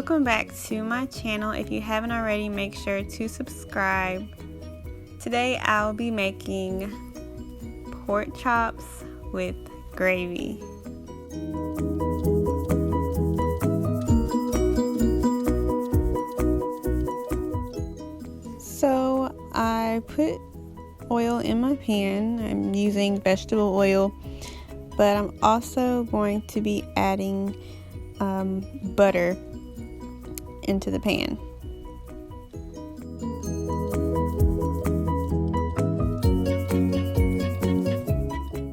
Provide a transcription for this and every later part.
Welcome back to my channel. If you haven't already, make sure to subscribe. Today I'll be making pork chops with gravy. So I put oil in my pan. I'm using vegetable oil, but I'm also going to be adding butter into the pan.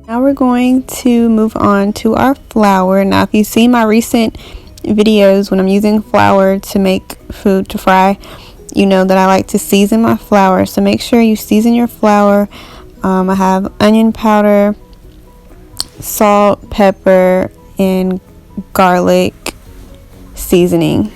Now we're going to move on to our flour. Now if you see my recent videos when I'm using flour to make food to fry, you know that I like to season my flour, so make sure you season your flour. I have onion powder, salt, pepper, and garlic seasoning.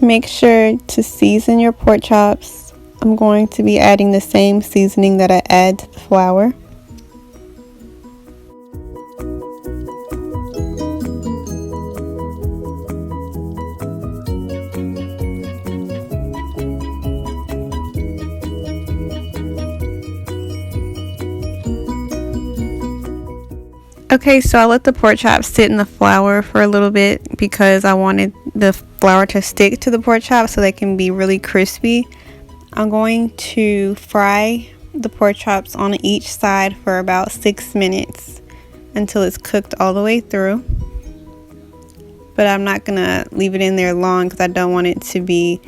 Make sure to season your pork chops. I'm going to be adding the same seasoning that I add to the flour. Okay, so I let the pork chops sit in the flour for a little bit because I wanted the flour to stick to the pork chops so they can be really crispy. I'm going to fry the pork chops on each side for about 6 minutes until it's cooked all the way through. But I'm not gonna leave it in there long because I don't want it to be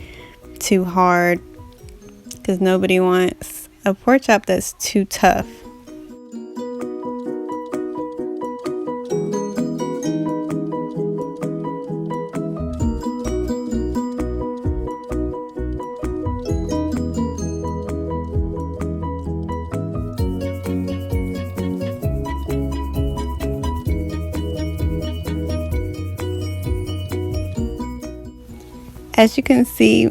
too hard, because nobody wants a pork chop that's too tough. As you can see,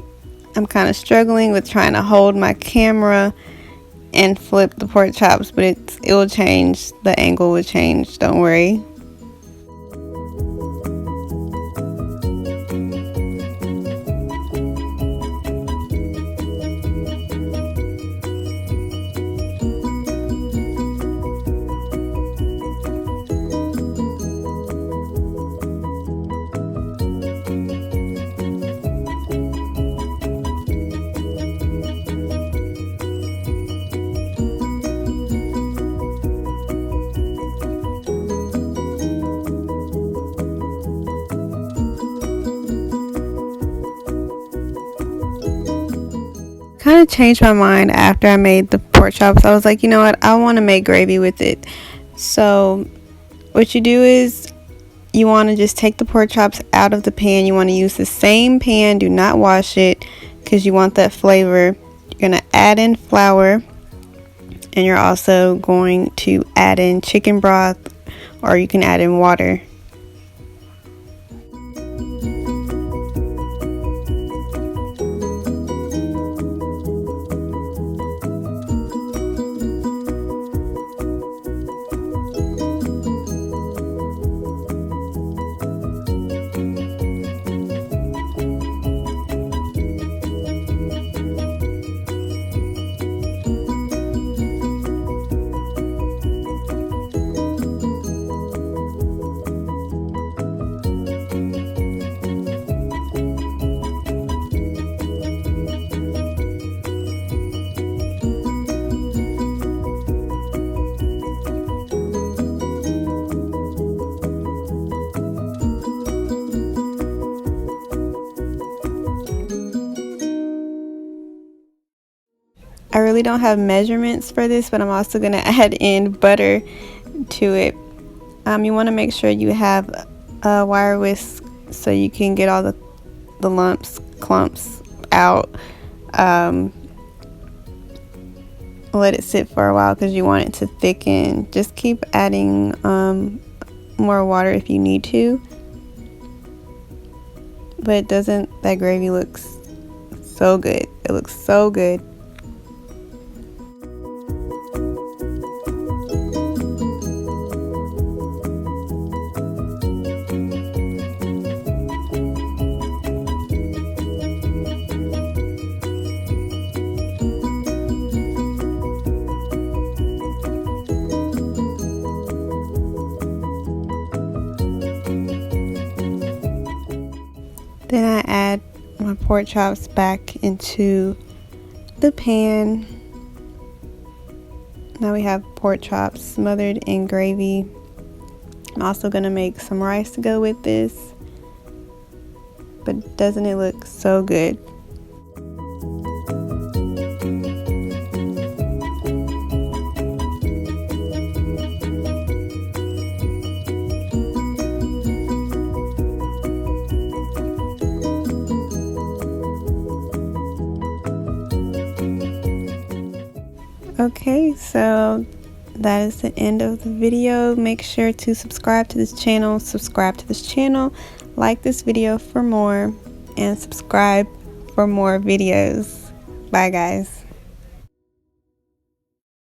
I'm kind of struggling with trying to hold my camera and flip the pork chops, but it will change. The angle will change, don't worry. Kind of changed my mind after I made the pork chops. I was like, you know what, I want to make gravy with it. So what you do is you want to just take the pork chops out of the pan. You want to use the same pan, do not wash it, because you want that flavor. You're going to add in flour, and you're also going to add in chicken broth, or you can add in water. I really don't have measurements for this, but I'm also going to add in butter to it. You want to make sure you have a wire whisk so you can get all the clumps out. let it sit for a while because you want it to thicken. Just keep adding more water if you need to. But doesn't that gravy looks so good? It looks so good. Then I add my pork chops back into the pan. Now we have pork chops smothered in gravy. I'm also going to make some rice to go with this. But doesn't it look so good? Okay, so that is the end of the video. Make sure to subscribe to this channel, like this video for more, and subscribe for more videos. Bye guys.